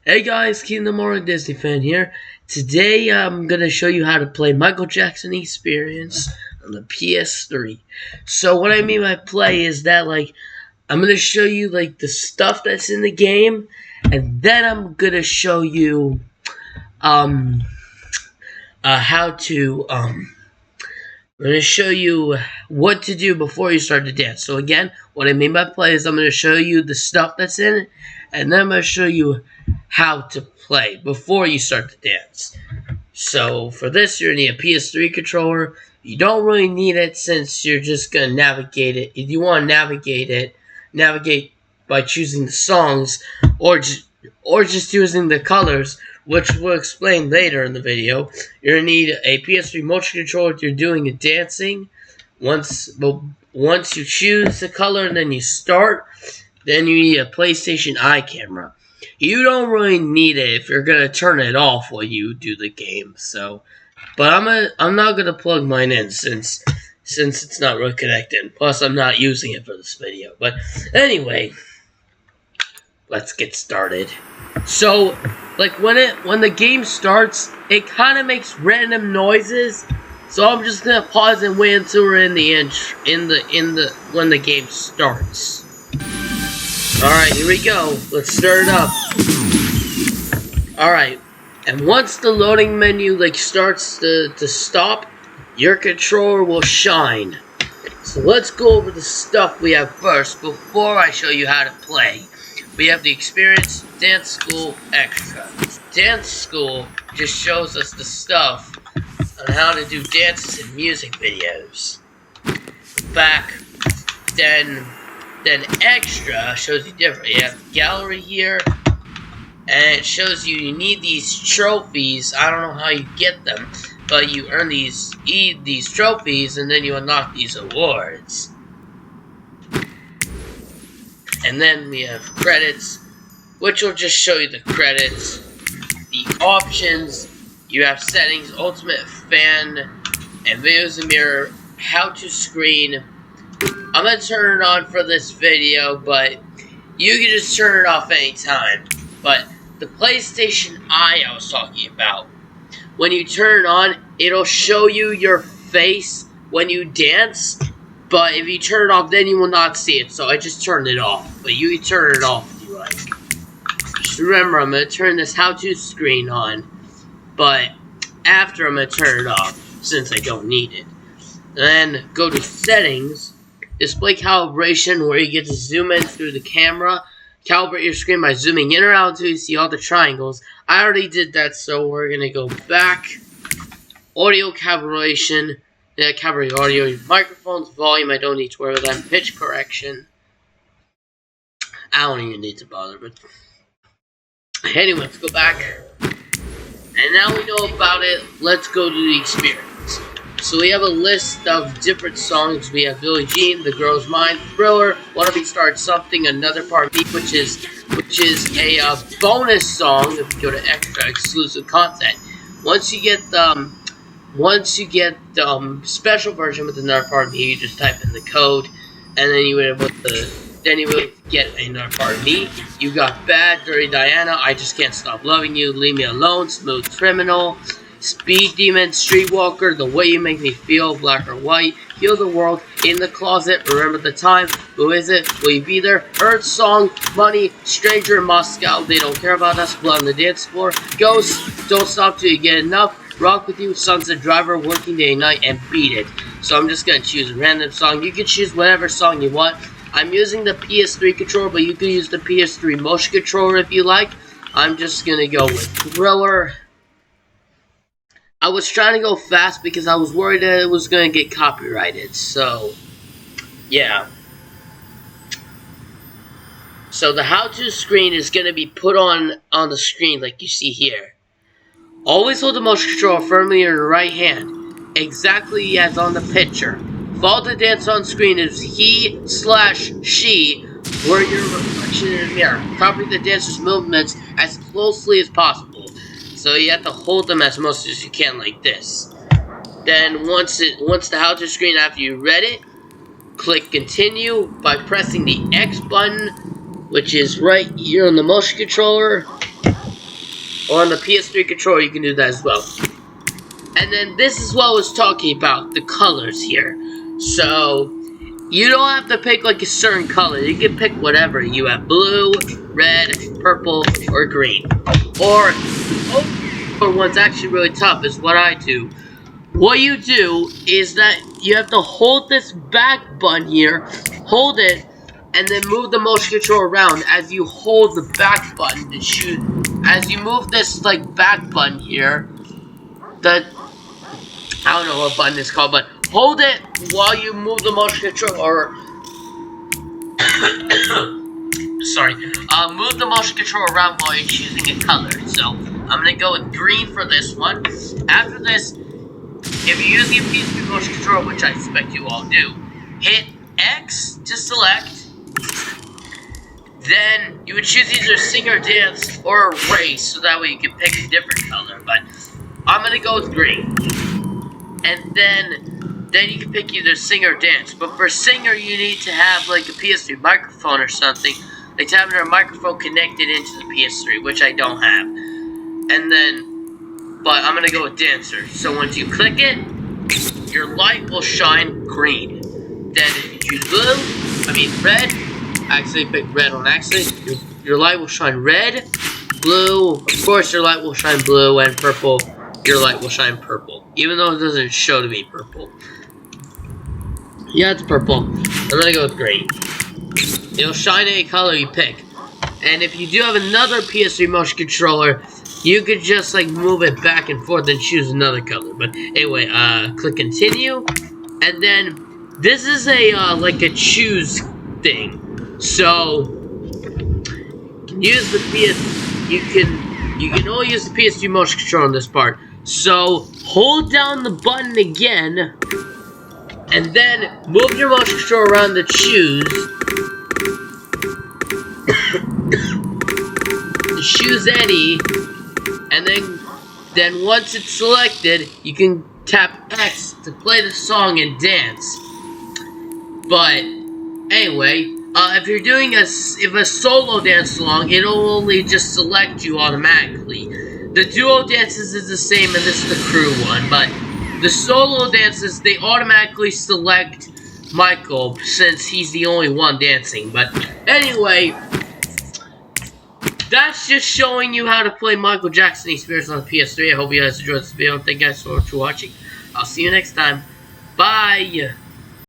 Hey guys, Kingdom More Disney fan here. Today I'm gonna show you how to play Michael Jackson Experience on the PS3. So what I mean by play is that I'm gonna show you the stuff that's in the game, and then I'm gonna show you how to I'm going to show you what to do before you start to dance. So again, what I mean by play is I'm going to show you the stuff that's in it, and then I'm going to show you how to play before you start to dance. So for this, you're going to need a PS3 controller. You don't really need it since you're just going to navigate it. If you want to navigate by choosing the songs or just using the colors, which we'll explain later in the video. You're going to need a PS3 motion controller if you're doing a dancing. Once you choose the color and then you start, then you need a PlayStation Eye camera. You don't really need it if you're going to turn it off while you do the game. But I'm not going to plug mine in since it's not really connected. Plus, I'm not using it for this video. But anyway, let's get started. So, when the game starts, it kind of makes random noises. So I'm just gonna pause and wait until we're in the when the game starts. All right, here we go. Let's start it up. All right, and once the loading menu starts to stop, your controller will shine. So let's go over the stuff we have first before I show you how to play. We have the Experience Dance School Extra. Dance School just shows us the stuff on how to do dances and music videos. Then Extra shows you different. You have the gallery here, and it shows you need these trophies. I don't know how you get them, but you earn these trophies, and then you unlock these awards. And then we have credits, which will just show you the credits. The options, you have settings, ultimate fan, and videos and mirror, how to screen. I'm going to turn it on for this video, but you can just turn it off anytime. But the PlayStation Eye I was talking about, when you turn it on, it'll show you your face when you dance. But if you turn it off, then you will not see it. So I just turned it off. But you can turn it off if you like. Just remember, I'm going to turn this how-to screen on. But after, I'm going to turn it off, since I don't need it. Then go to Settings. Display Calibration, where you get to zoom in through the camera. Calibrate your screen by zooming in or out until you see all the triangles. I already did that, so we're going to go back. Audio Calibration. Yeah, calibrate audio, microphones, volume, I don't need to worry about that. Pitch correction. I don't even need to bother, but anyway, let's go back. And now we know about it, let's go to the Experience. So we have a list of different songs. We have Billie Jean, The Girl's Mind, Thriller, Wanna Be Start Something, Another Part B, which is a bonus song if you go to Extra, exclusive content. Once you get the special version with another part B, you just type in the code, and then you would get another part B. You got Bad, Dirty Diana, I Just Can't Stop Loving You, Leave Me Alone, Smooth Criminal, Speed Demon, Streetwalker, The Way You Make Me Feel, Black or White, Heal the World, In the Closet, Remember the Time, Who Is It, Will You Be There, Earth Song, Money, Stranger in Moscow, They Don't Care About Us, Blood on the Dance Floor, Ghost, Don't Stop Till You Get Enough, Rock With You, Sunset Driver, Working Day and Night, and Beat It. So I'm just going to choose a random song. You can choose whatever song you want. I'm using the PS3 controller, but you can use the PS3 motion controller if you like. I'm just going to go with Thriller. I was trying to go fast because I was worried that it was going to get copyrighted. So, yeah. So the how-to screen is going to be put on the screen like you see here. Always hold the motion controller firmly in your right hand, exactly as on the picture. Follow the dance on screen as he/she were your reflection in the mirror. Copy the dancer's movements as closely as possible. So you have to hold them as much as you can like this. Then once the how-to screen, after you read it, click continue by pressing the X button, which is right here on the motion controller. Or on the PS3 controller, you can do that as well. And then this is what I was talking about, the colors here. So, you don't have to pick like a certain color. You can pick whatever. You have blue, red, purple, or green. Or one's actually really tough is what I do. What you do is that you have to hold this back button here, hold it, and then move the motion control around as you hold the back button to shoot. As you move this like back button here, I don't know what button it's called, but hold it while you move the motion control, or sorry, move the motion control around while you're choosing a color. So I'm gonna go with green for this one. After this, if you're using a PS3 motion control, which I expect you all do, hit X to select. Then you would choose either sing or dance or erase, so that way you can pick a different color. But I'm gonna go with green. And then you can pick either sing or dance. But for singer, you need to have like a PS3 microphone or something. Like having a microphone connected into the PS3, which I don't have. And then, but I'm gonna go with dancer. So once you click it, your light will shine green. Then if you choose red, I actually picked red on accident. Your light will shine red, blue, of course your light will shine blue, and purple, your light will shine purple. Even though it doesn't show to be purple. Yeah, it's purple. I'm gonna go with green. It'll shine any color you pick. And if you do have another PS3 motion controller, you could just like move it back and forth and choose another color. But anyway, click continue. And then this is a like a choose thing. So use the you can only use the PS3 motion controller on this part. So hold down the button again, and then move your motion control around to choose. Choose any, and then once it's selected, you can tap X to play the song and dance. But anyway, if you're doing a solo dance along, it'll only just select you automatically. The duo dances is the same, and this is the crew one, but the solo dances, they automatically select Michael, since he's the only one dancing. But anyway, that's just showing you how to play Michael Jackson Experience on the PS3. I hope you guys enjoyed this video, and thank you guys so much for watching. I'll see you next time. Bye!